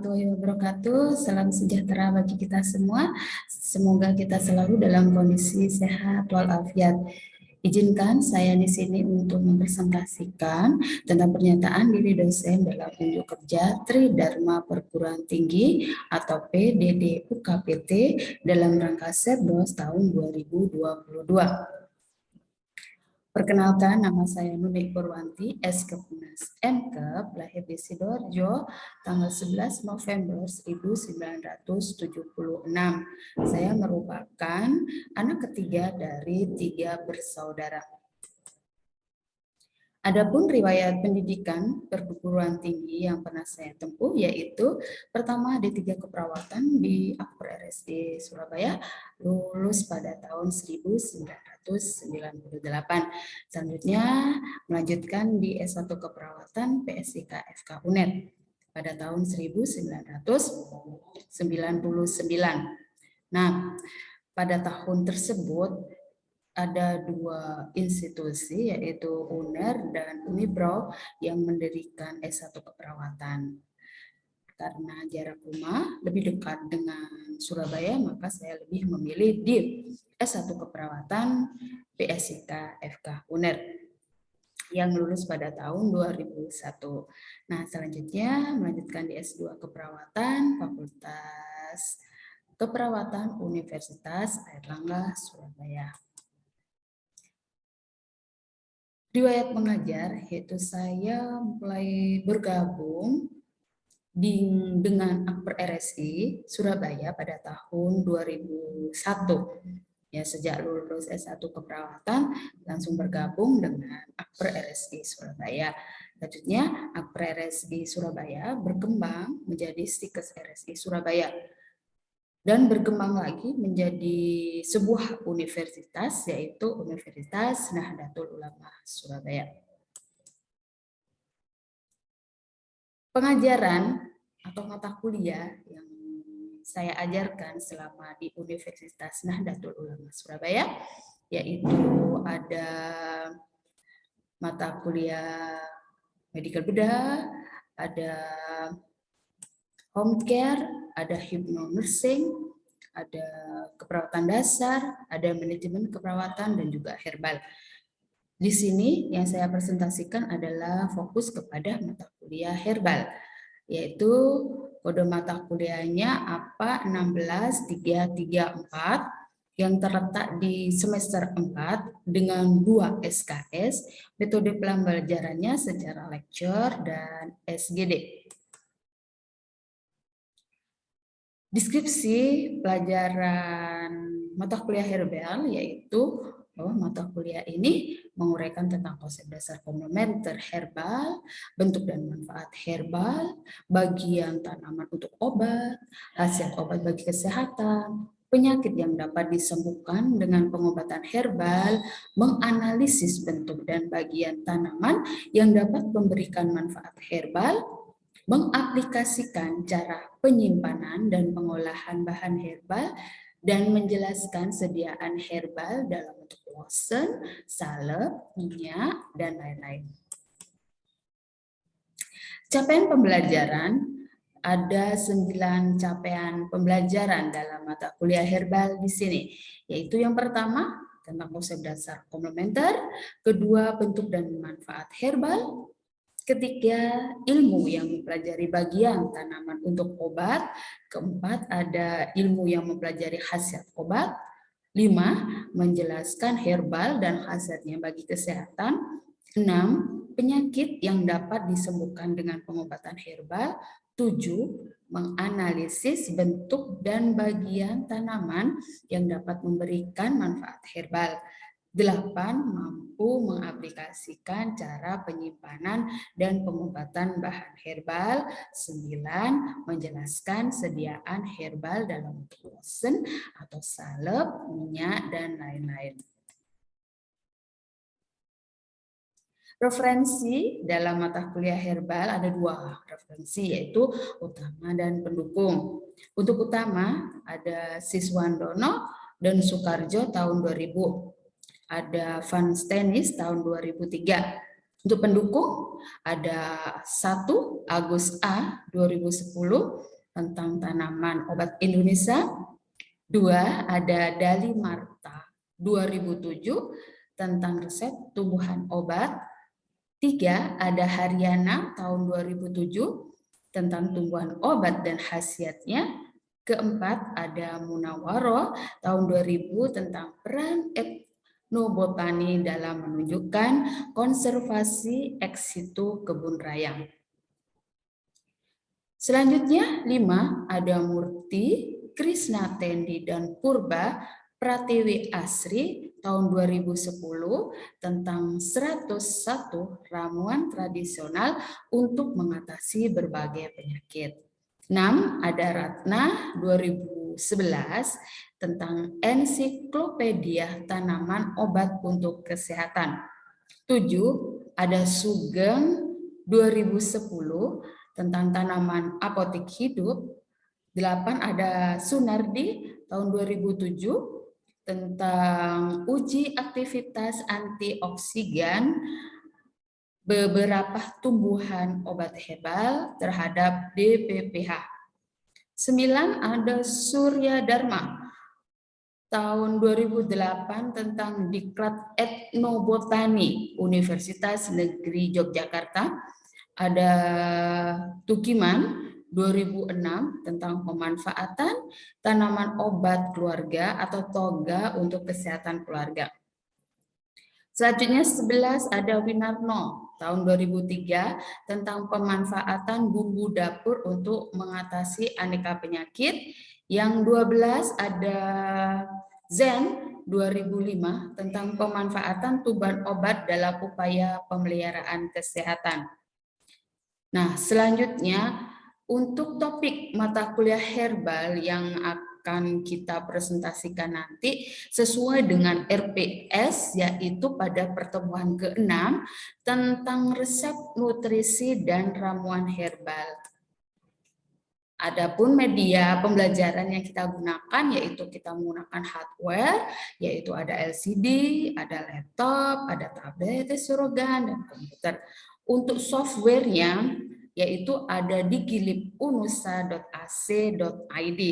warahmatullahi wabarakatuh. Salam sejahtera bagi kita semua. Semoga kita selalu dalam kondisi sehat walafiat. Izinkan saya di sini untuk mempresentasikan tentang pernyataan diri dosen dalam unjuk kerja Tridharma Perguruan Tinggi atau PDD UKPT dalam rangka Setdos tahun 2022. Perkenalkan, nama saya Nunik Purwanti, S.Kepnas M.Kep, lahir di Sidoarjo, tanggal 11 November 1976. Saya merupakan anak ketiga dari 3 bersaudara. Adapun riwayat pendidikan perguruan tinggi yang pernah saya tempuh yaitu pertama D3 Keperawatan di Akper RSD Surabaya, lulus pada tahun 1998. Selanjutnya melanjutkan di S1 Keperawatan PSIK FK UNER pada tahun 1999. Nah, pada tahun tersebut ada 2 institusi yaitu UNER dan Unibrow yang mendirikan S1 Keperawatan. Karena jarak rumah lebih dekat dengan Surabaya, maka saya lebih memilih di S1 Keperawatan PSIK FK UNER yang lulus pada tahun 2001. Nah, selanjutnya melanjutkan di S2 Keperawatan Fakultas Keperawatan Universitas Airlangga Surabaya. Riwayat mengajar, yaitu saya mulai bergabung dengan Akper RSI Surabaya pada tahun 2001. Ya, sejak lulus S1 Keperawatan langsung bergabung dengan Akper RSI Surabaya. Selanjutnya Akper RSI Surabaya berkembang menjadi Stikes RSI Surabaya dan berkembang lagi menjadi sebuah universitas, yaitu Universitas Nahdlatul Ulama Surabaya. Pengajaran atau mata kuliah yang saya ajarkan selama di Universitas Nahdlatul Ulama Surabaya, yaitu ada mata kuliah medical bedah, ada home care, ada hypnonursing, ada keperawatan dasar, ada manajemen keperawatan, dan juga herbal. Di sini yang saya presentasikan adalah fokus kepada mata kuliah herbal, yaitu kode mata kuliahnya APA 16334 yang terletak di semester 4 dengan 2 SKS, metode pembelajarannya secara lecture dan SGD. Deskripsi pelajaran mata kuliah herbal yaitu bahwa mata kuliah ini menguraikan tentang konsep dasar komplementer herbal, bentuk dan manfaat herbal, bagian tanaman untuk obat, khasiat obat bagi kesehatan, penyakit yang dapat disembuhkan dengan pengobatan herbal, menganalisis bentuk dan bagian tanaman yang dapat memberikan manfaat herbal, mengaplikasikan cara penyimpanan dan pengolahan bahan herbal, dan menjelaskan sediaan herbal dalam bentuk lotion, salep, minyak, dan lain-lain. Capaian pembelajaran, ada 9 capaian pembelajaran dalam mata kuliah herbal di sini, yaitu yang pertama tentang konsep dasar komplementer, kedua bentuk dan manfaat herbal, ketiga, ilmu yang mempelajari bagian tanaman untuk obat. Keempat, ada ilmu yang mempelajari khasiat obat. 5, menjelaskan herbal dan khasiatnya bagi kesehatan. 6, penyakit yang dapat disembuhkan dengan pengobatan herbal. 7, menganalisis bentuk dan bagian tanaman yang dapat memberikan manfaat herbal. 8, mampu mengaplikasikan cara penyimpanan dan pengobatan bahan herbal. 9, menjelaskan sediaan herbal dalam bentuk lotion atau salep, minyak, dan lain-lain. Referensi dalam mata kuliah herbal ada 2 referensi, yaitu utama dan pendukung. Untuk utama ada Siswandono dan Soekarjo tahun 2000. Ada Van Stenis tahun 2003. Untuk pendukung ada 1 Agus A 2010, tentang tanaman obat Indonesia. 2, ada Dali Marta 2007 tentang resep tumbuhan obat. 3, ada Haryana tahun 2007 tentang tumbuhan obat dan khasiatnya. Keempat, ada Munawaroh tahun 2000 tentang peran etnobotani dalam menunjukkan konservasi ex situ kebun raya. Selanjutnya 5, ada Murti, Krishna Tendi, dan Purba Pratiwi Asri tahun 2010 tentang 101 ramuan tradisional untuk mengatasi berbagai penyakit. 6, ada Ratna 2011 tentang ensiklopedia tanaman obat untuk kesehatan. 7, ada Sugeng 2010 tentang tanaman apotik hidup. 8, ada Sunardi tahun 2007 tentang uji aktivitas antioksidan beberapa tumbuhan obat herbal terhadap DPPH. 9, ada Surya Dharma tahun 2008 tentang Diklat Etnobotani Universitas Negeri Yogyakarta. Ada Tukiman 2006 tentang pemanfaatan tanaman obat keluarga atau toga untuk kesehatan keluarga. Selanjutnya 11, ada Winarno tahun 2003 tentang pemanfaatan bumbu dapur untuk mengatasi aneka penyakit. Yang 12 ada Zen 2005 tentang pemanfaatan tuban obat dalam upaya pemeliharaan kesehatan. Nah, selanjutnya untuk topik mata kuliah herbal yang akan kita presentasikan nanti sesuai dengan RPS, yaitu pada pertemuan ke-6 tentang resep nutrisi dan ramuan herbal. Adapun media pembelajaran yang kita gunakan yaitu kita menggunakan hardware, yaitu ada LCD, ada laptop, ada tablet, Sorogan, dan komputer. Untuk softwarenya yaitu ada di gilipunusa.ac.id.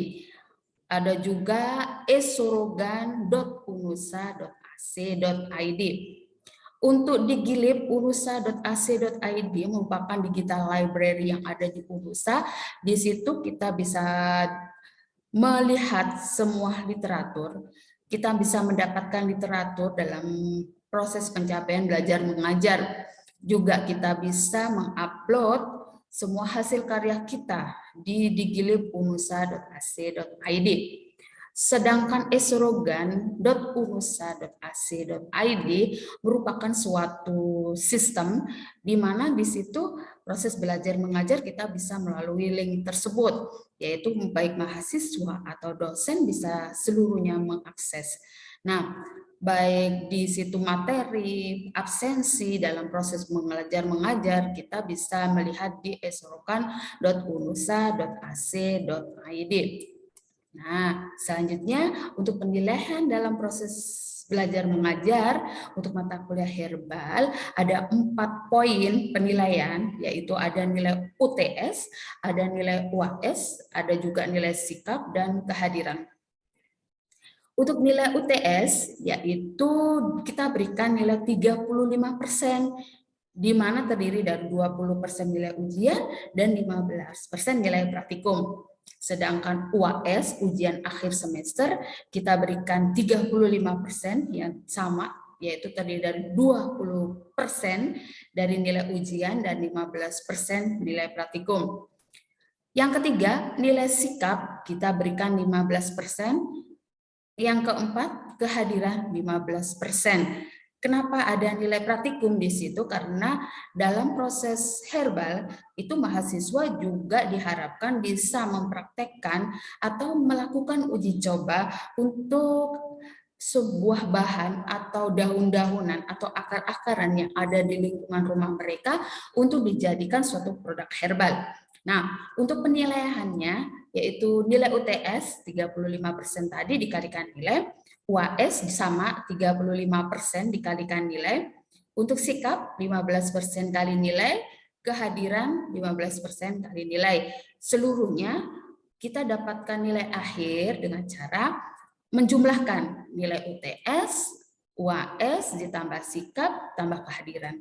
Ada juga esorogan.unusa.ac.id. Untuk di gilipunusa.ac.id merupakan digital library yang ada di Unusa. Di situ kita bisa melihat semua literatur. Kita bisa mendapatkan literatur dalam proses pencapaian belajar mengajar. Juga kita bisa mengupload semua hasil karya kita di gilipunusa.ac.id. Sedangkan esorogan.unusa.ac.id merupakan suatu sistem di mana di situ proses belajar mengajar kita bisa melalui link tersebut, yaitu baik mahasiswa atau dosen bisa seluruhnya mengakses. Nah, baik di situ materi, absensi dalam proses belajar mengajar, kita bisa melihat di esorogan.unusa.ac.id. Nah, selanjutnya untuk penilaian dalam proses belajar mengajar untuk mata kuliah herbal ada 4 poin penilaian, yaitu ada nilai UTS, ada nilai UAS, ada juga nilai sikap dan kehadiran. Untuk nilai UTS yaitu kita berikan nilai 35%, di mana terdiri dari 20% nilai ujian dan 15% nilai praktikum. Sedangkan UAS, ujian akhir semester, kita berikan 35% yang sama, yaitu terdiri dari 20% dari nilai ujian dan 15% nilai praktikum. Yang ketiga, nilai sikap kita berikan 15%. Yang keempat, kehadiran 15%. Kenapa ada nilai praktikum di situ? Karena dalam proses herbal itu mahasiswa juga diharapkan bisa mempraktekkan atau melakukan uji coba untuk sebuah bahan atau daun-daunan atau akar-akaran yang ada di lingkungan rumah mereka untuk dijadikan suatu produk herbal. Nah, untuk penilaiannya yaitu nilai UTS 35% tadi dikalikan nilai, UAS sama 35% dikalikan nilai, untuk sikap 15% kali nilai, kehadiran 15% kali nilai. Seluruhnya kita dapatkan nilai akhir dengan cara menjumlahkan nilai UTS, UAS ditambah sikap tambah kehadiran.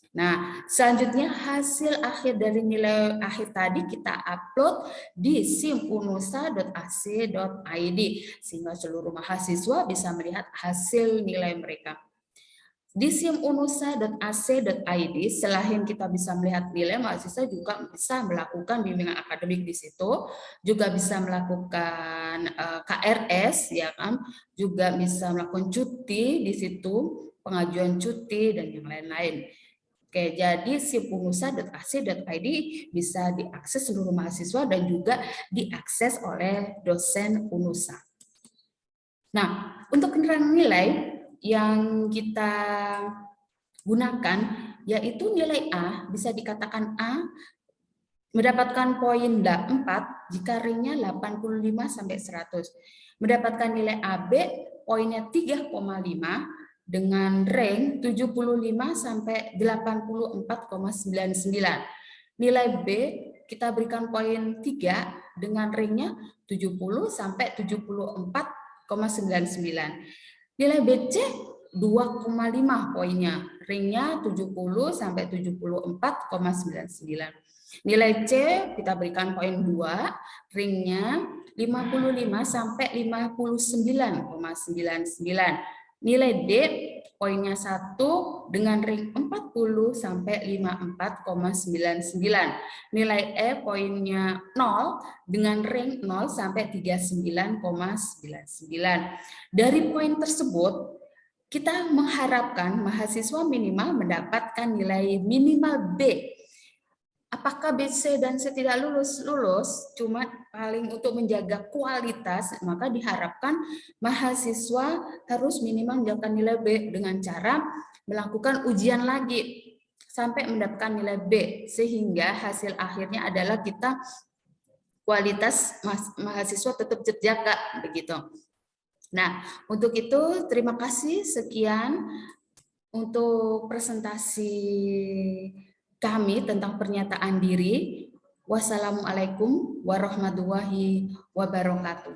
Nah, selanjutnya hasil akhir dari nilai akhir tadi kita upload di simunusa.ac.id sehingga seluruh mahasiswa bisa melihat hasil nilai mereka. Di simunusa.ac.id, selain kita bisa melihat nilai, mahasiswa juga bisa melakukan bimbingan akademik di situ, juga bisa melakukan KRS, ya kan, juga bisa melakukan cuti di situ, pengajuan cuti dan yang lain-lain. Oke, jadi simunusa.ac.id bisa diakses seluruh mahasiswa dan juga diakses oleh dosen UNUSA. Nah, untuk penerapan nilai yang kita gunakan yaitu nilai A, bisa dikatakan A mendapatkan poin 4 jika ringnya 85 sampai 100. Mendapatkan nilai AB poinnya 3,5 dengan rank 75 sampai 84,99. Nilai B kita berikan poin 3 dengan ringnya 70 sampai 74,99. Nilai BC 2,5 poinnya, ringnya 70 sampai 74,99. Nilai C kita berikan poin 2, ringnya 55 sampai 59,99. Nilai D poinnya 1 dengan ring 40 sampai 54,99. Nilai E poinnya 0 dengan ring 0 sampai 39,99. Dari poin tersebut kita mengharapkan mahasiswa minimal mendapatkan nilai minimal B. Apakah B, C, dan C tidak lulus? Lulus, cuma paling untuk menjaga kualitas, maka diharapkan mahasiswa harus minimal mendapatkan nilai B dengan cara melakukan ujian lagi sampai mendapatkan nilai B, sehingga hasil akhirnya adalah kita kualitas mahasiswa tetap terjaga begitu. Nah, untuk itu terima kasih, sekian untuk presentasi kami tentang pernyataan diri. Wassalamualaikum warahmatullahi wabarakatuh.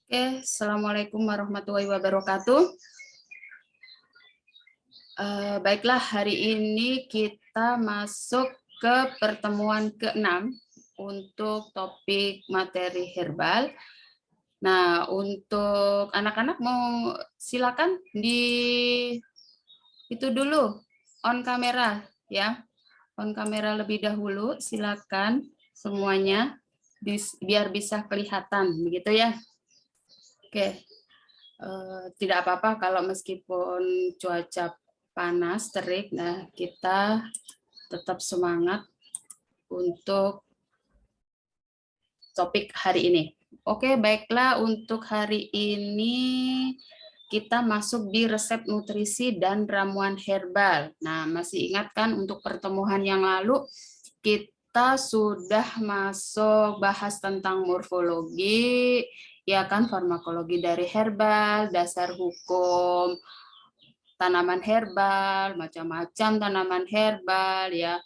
Oke, assalamualaikum warahmatullahi wabarakatuh. Baiklah, hari ini kita masuk ke pertemuan ke-6 untuk topik materi herbal. Nah, untuk anak-anak mau silakan di itu dulu on kamera ya. On kamera lebih dahulu, silakan semuanya biar bisa kelihatan begitu ya. Oke. Tidak apa-apa kalau meskipun cuaca panas, terik, nah kita tetap semangat untuk topik hari ini. Oke, baiklah, untuk hari ini kita masuk di resep nutrisi dan ramuan herbal. Nah, masih ingat kan untuk pertemuan yang lalu kita sudah masuk bahas tentang morfologi, ya kan, farmakologi dari herbal, dasar hukum tanaman herbal, macam-macam tanaman herbal ya.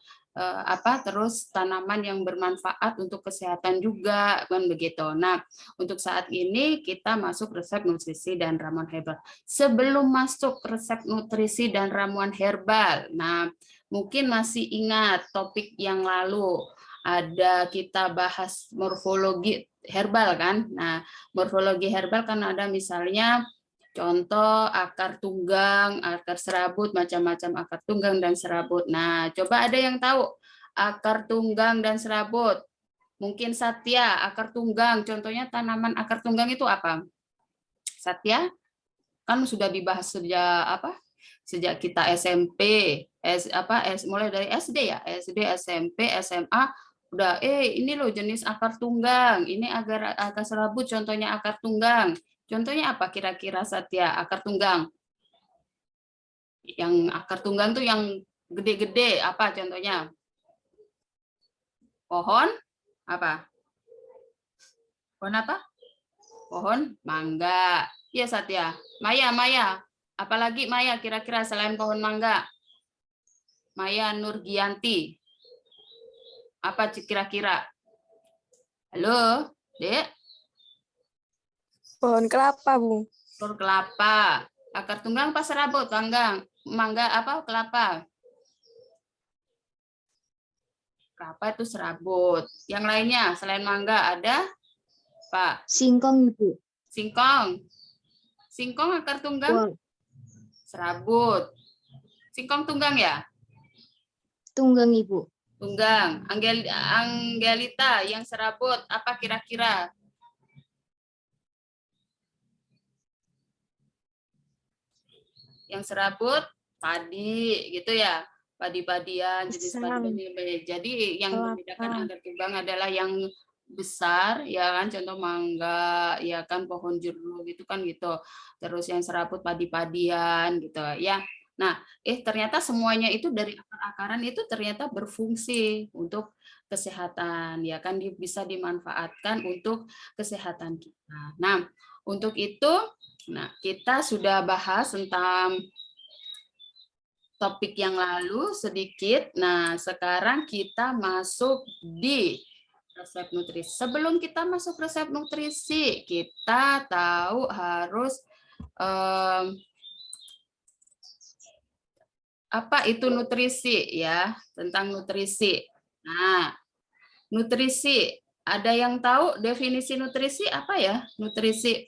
Terus tanaman yang bermanfaat untuk kesehatan juga kan begitu. Nah, untuk saat ini kita masuk resep nutrisi dan ramuan herbal. Sebelum masuk resep nutrisi dan ramuan herbal, nah mungkin masih ingat topik yang lalu ada kita bahas morfologi herbal kan. Nah, morfologi herbal kan ada misalnya contoh akar tunggang, akar serabut, macam-macam akar tunggang dan serabut. Nah, coba ada yang tahu akar tunggang dan serabut? Mungkin Satya, akar tunggang, contohnya tanaman akar tunggang itu apa? Satya, kan sudah dibahas sejak apa? Sejak kita SMP, mulai dari SD ya, SD, SMP, SMA, udah ini loh jenis akar tunggang, ini akar serabut, contohnya akar tunggang. Contohnya apa kira-kira Satya, akar tunggang? Yang akar tunggang tuh yang gede-gede, apa contohnya? Pohon apa? Pohon apa? Pohon mangga. Iya Satya. Maya, apalagi Maya kira-kira selain pohon mangga? Maya Nurgianti. Apa kira-kira? Halo, Dek? Pohon kelapa, Bu. Pohon kelapa. Akar tunggang apa serabut? Mangga apa? Kelapa. Kelapa itu serabut. Yang lainnya selain mangga ada, Pak? Singkong, Ibu. Singkong. Singkong akar tunggang? Serabut. Singkong tunggang ya? Tunggang, Ibu. Tunggang. Angelita yang serabut apa kira-kira? Yang serabut padi gitu ya. Padi-padian, jenis padi-padi. Jadi yang membedakan angger tunggang adalah yang besar ya kan, contoh mangga ya kan, pohon jeruk gitu kan gitu. Terus yang serabut padi-padian gitu ya. Nah, ternyata semuanya itu dari akar-akaran itu ternyata berfungsi untuk kesehatan ya kan, bisa dimanfaatkan untuk kesehatan kita. Nah, untuk itu kita sudah bahas tentang topik yang lalu sedikit. Nah, sekarang kita masuk di resep nutrisi. Sebelum kita masuk resep nutrisi, kita tahu harus apa itu nutrisi ya, tentang nutrisi. Nah, nutrisi, ada yang tahu definisi nutrisi apa ya? Nutrisi.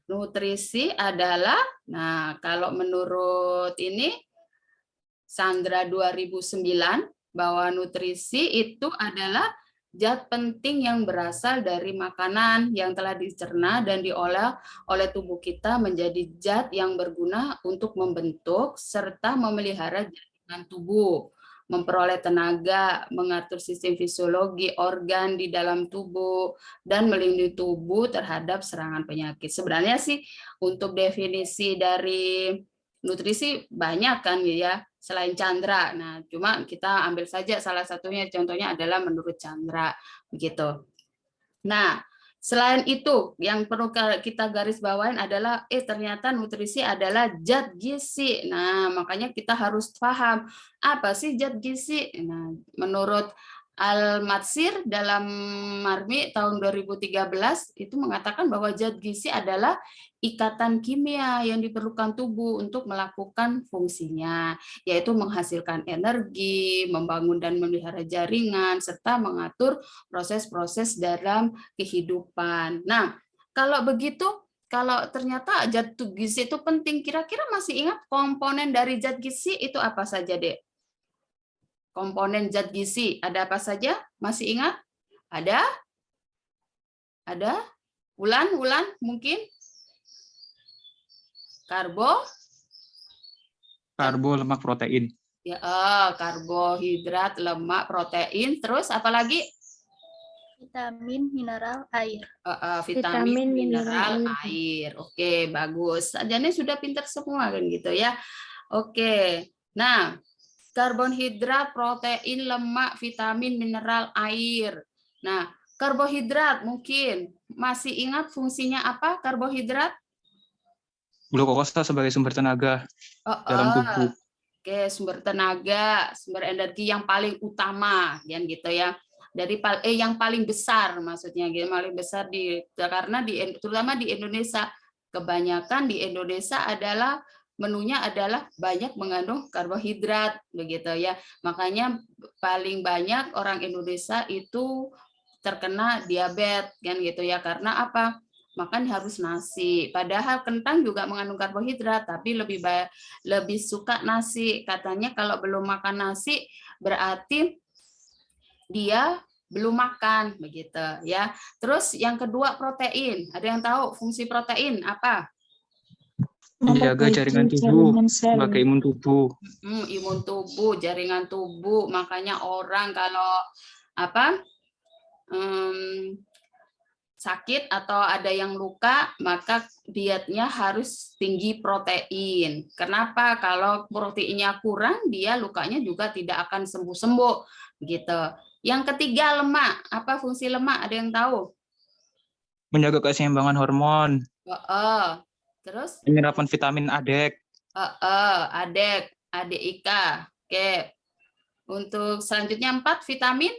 Nutrisi adalah, nah kalau menurut ini Sandra 2009, bahwa nutrisi itu adalah zat penting yang berasal dari makanan yang telah dicerna dan diolah oleh tubuh kita menjadi zat yang berguna untuk membentuk serta memelihara jaringan tubuh, memperoleh tenaga, mengatur sistem fisiologi, organ di dalam tubuh, dan melindungi tubuh terhadap serangan penyakit. Sebenarnya sih untuk definisi dari nutrisi banyak kan ya, selain Chandra. Nah, cuma kita ambil saja salah satunya, contohnya adalah menurut Chandra begitu. Nah, selain itu yang perlu kita garis bawain adalah ternyata nutrisi adalah zat gizi. Nah, makanya kita harus paham apa sih zat gizi. Nah, menurut Al-Matsir dalam Marmi tahun 2013 itu mengatakan bahwa zat gizi adalah ikatan kimia yang diperlukan tubuh untuk melakukan fungsinya, yaitu menghasilkan energi, membangun dan memelihara jaringan, serta mengatur proses-proses dalam kehidupan. Nah, kalau begitu, kalau ternyata zat gizi itu penting, kira-kira masih ingat komponen dari zat gizi itu apa saja, Dek? Komponen zat gizi ada apa saja? Masih ingat? Ada? Ada? Wulan mungkin? Karbo, lemak, protein. Ya, karbohidrat, lemak, protein, terus apa lagi? Vitamin, mineral, air. Vitamin, mineral, air. Oke, bagus. Jadi sudah pintar semua kan gitu ya. Oke. Nah, karbohidrat, protein, lemak, vitamin, mineral, air. Nah, karbohidrat mungkin masih ingat fungsinya apa karbohidrat? Glukosa sebagai sumber tenaga dalam tubuh. Oke, sumber tenaga, sumber energi yang paling utama, kan gitu ya. Dari yang paling besar maksudnya, gitu, paling besar karena terutama di Indonesia, kebanyakan di Indonesia adalah menunya adalah banyak mengandung karbohidrat begitu ya. Makanya paling banyak orang Indonesia itu terkena diabetes kan gitu ya, karena apa? Makan harus nasi. Padahal kentang juga mengandung karbohidrat, tapi lebih suka nasi. Katanya kalau belum makan nasi berarti dia belum makan begitu ya. Terus yang kedua protein. Ada yang tahu fungsi protein apa? Menjaga jaringan tubuh sebagai imun tubuh. Imun tubuh, jaringan tubuh. Makanya orang kalau apa? Sakit atau ada yang luka, maka dietnya harus tinggi protein. Kenapa? Kalau proteinnya kurang, dia lukanya juga tidak akan sembuh-sembuh. Gitu. Yang ketiga lemak. Apa fungsi lemak? Ada yang tahu? Menjaga keseimbangan hormon. Terus? Penyerapan vitamin A, Dek. Adik Ika. Oke. Untuk selanjutnya 4, vitamin.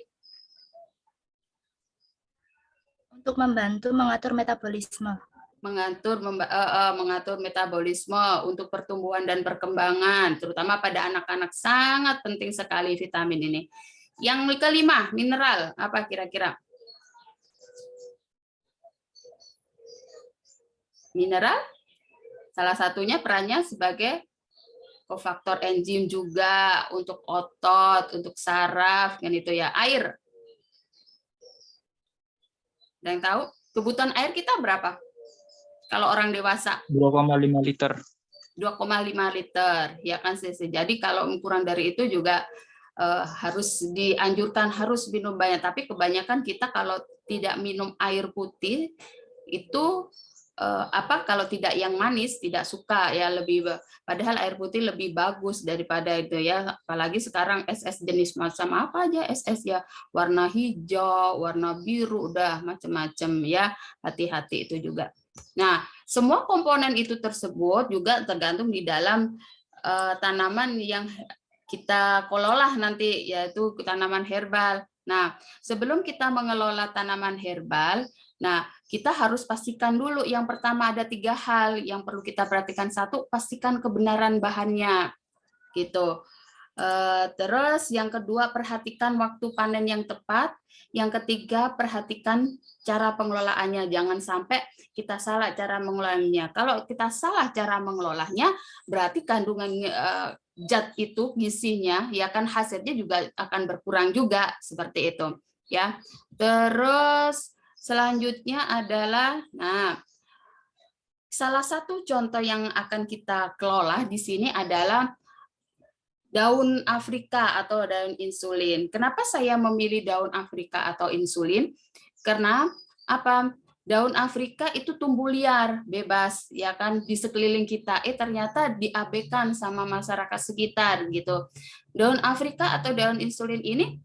Untuk membantu mengatur metabolisme. Mengatur metabolisme untuk pertumbuhan dan perkembangan, terutama pada anak-anak sangat penting sekali vitamin ini. Yang kelima, mineral, apa kira-kira? Mineral, salah satunya perannya sebagai kofaktor enzim juga untuk otot, untuk saraf, kan itu ya. Air. Ada yang tahu? Kebutuhan air kita berapa? Kalau orang dewasa 2,5 liter. 2,5 liter, ya kan Sisi. Jadi kalau kurang dari itu juga harus dianjurkan harus minum banyak. Tapi kebanyakan kita kalau tidak minum air putih itu kalau tidak yang manis tidak suka ya, lebih padahal air putih lebih bagus daripada itu ya. Apalagi sekarang SS jenis macam apa aja SS ya, warna hijau, warna biru, udah macam-macam ya. Hati-hati itu juga. Nah, semua komponen itu tersebut juga tergantung di dalam tanaman yang kita kelola nanti, yaitu tanaman herbal. Nah, sebelum kita mengelola tanaman herbal, nah kita harus pastikan dulu yang pertama ada 3 hal yang perlu kita perhatikan. 1, pastikan kebenaran bahannya, gitu. Terus yang kedua, perhatikan waktu panen yang tepat. Yang ketiga, perhatikan cara pengelolaannya. Jangan sampai kita salah cara mengelolanya. Kalau kita salah cara mengelolanya, berarti kandungan zat itu, gizinya, ya kan hasilnya juga akan berkurang juga seperti itu. Ya. Terus selanjutnya adalah, nah, salah satu contoh yang akan kita kelola di sini adalah daun Afrika atau daun insulin. Kenapa saya memilih daun Afrika atau insulin? Karena apa? Daun Afrika itu tumbuh liar, bebas, ya kan, di sekeliling kita. Ternyata diabaikan sama masyarakat sekitar gitu. Daun Afrika atau daun insulin ini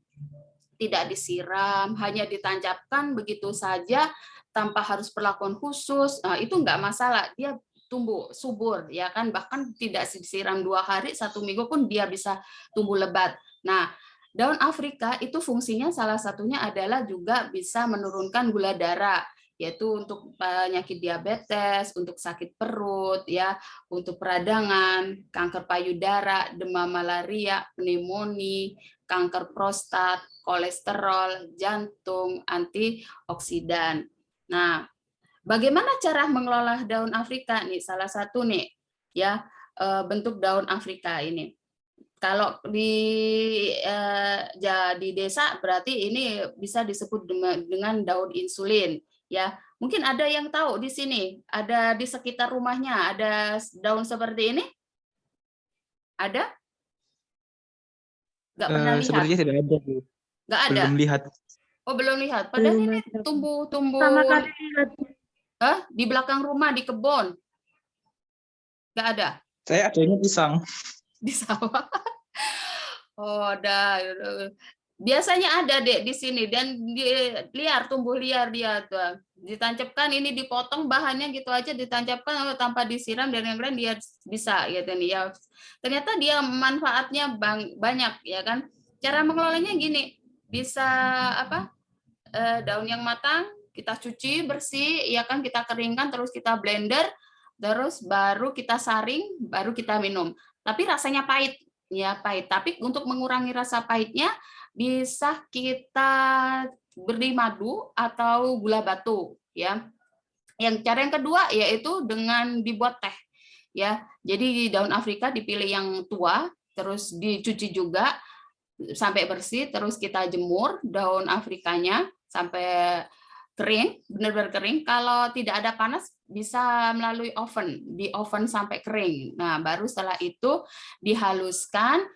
tidak disiram, hanya ditancapkan begitu saja tanpa harus perlakuan khusus. Nah, itu enggak masalah. Dia tumbuh subur, ya kan, bahkan tidak disiram 2 hari, 1 minggu pun dia bisa tumbuh lebat. Nah, daun Afrika itu fungsinya salah satunya adalah juga bisa menurunkan gula darah, yaitu untuk penyakit diabetes, untuk sakit perut, ya, untuk peradangan, kanker payudara, demam malaria, pneumonia, kanker prostat, kolesterol, jantung, antioksidan. Nah, bagaimana cara mengelola daun Afrika nih? Salah satu nih, ya, bentuk daun Afrika ini. Kalau di desa berarti ini bisa disebut dengan daun insulin, ya. Mungkin ada yang tahu di sini, ada di sekitar rumahnya ada daun seperti ini? Ada? Nggak pernah lihat? Sepertinya tidak ada, Bu. Nggak ada? Belum lihat. Oh, belum lihat. Padahal Belum ini ada. tumbuh Sama kali lihat. di belakang rumah, di kebun. Nggak ada? Saya adanya pisang. Di sawah. Oh, ada. Biasanya ada, Dek, di sini, dan liar, tumbuh liar dia tuh. Ditancapkan, ini dipotong bahannya gitu aja, ditancapkan tanpa disiram dan yang lain dia bisa gitu nih ya. Ternyata dia manfaatnya banyak, ya kan. Cara mengelolanya gini, bisa apa? Daun yang matang kita cuci bersih, ya kan, kita keringkan, terus kita blender, terus baru kita saring, baru kita minum. Tapi rasanya pahit, ya pahit. Tapi untuk mengurangi rasa pahitnya bisa kita beri madu atau gula batu, ya. Yang cara yang kedua yaitu dengan dibuat teh, ya. Jadi daun Afrika dipilih yang tua, terus dicuci juga sampai bersih, terus kita jemur daun Afrikanya sampai kering, benar-benar kering. Kalau tidak ada panas bisa melalui oven, di oven sampai kering. Nah, baru setelah itu dihaluskan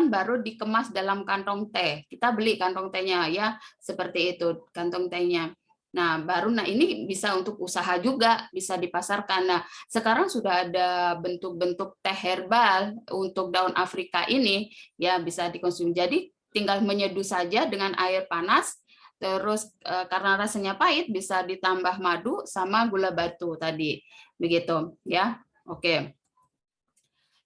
baru dikemas dalam kantong teh. Kita beli kantong tehnya ya, seperti itu kantong tehnya. Nah, baru ini bisa untuk usaha juga, bisa dipasarkan. Nah, sekarang sudah ada bentuk-bentuk teh herbal untuk daun Afrika ini, ya bisa dikonsumsi. Jadi tinggal menyeduh saja dengan air panas, terus karena rasanya pahit bisa ditambah madu sama gula batu tadi, begitu ya. Oke.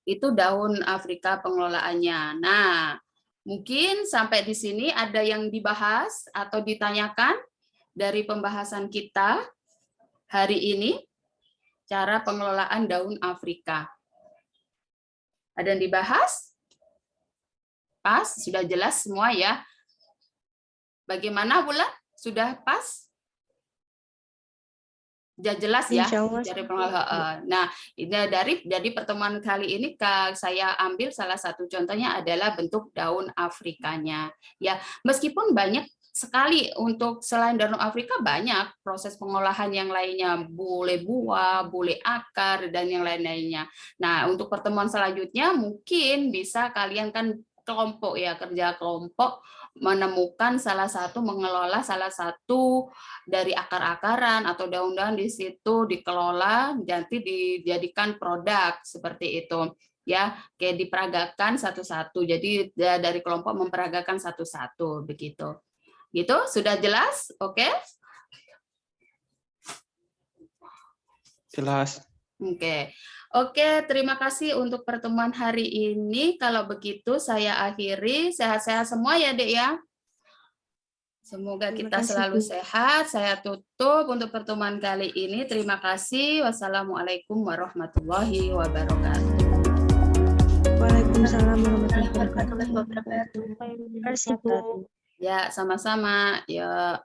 Itu daun Afrika pengelolaannya. Nah, mungkin sampai di sini ada yang dibahas atau ditanyakan dari pembahasan kita hari ini, cara pengelolaan daun Afrika. Ada yang dibahas? Pas, sudah jelas semua ya. Bagaimana Bulan? Sudah pas? Sudah jelas ya dari pengelolaan. Nah, dari pertemuan kali ini saya ambil salah satu contohnya adalah bentuk daun Afrikanya. Ya, meskipun banyak sekali untuk selain daun Afrika banyak proses pengolahan yang lainnya, boleh buah, boleh akar dan yang lain-lainnya. Nah, untuk pertemuan selanjutnya mungkin bisa kalian kan kelompok ya, kerja kelompok menemukan mengelola salah satu dari akar-akaran atau daun-daun di situ dikelola nanti dijadikan produk seperti itu ya, kayak diperagakan satu-satu. Jadi dari kelompok memperagakan satu-satu begitu. Gitu, sudah jelas? Oke. Jelas. Oke, terima kasih untuk pertemuan hari ini. Kalau begitu saya akhiri. Sehat-sehat semua ya, Dek ya. Semoga kita selalu sehat. Saya tutup untuk pertemuan kali ini. Terima kasih. Wassalamualaikum warahmatullahi wabarakatuh. Waalaikumsalam warahmatullahi wabarakatuh. Terima kasih, Bu. Ya, sama-sama. Ya.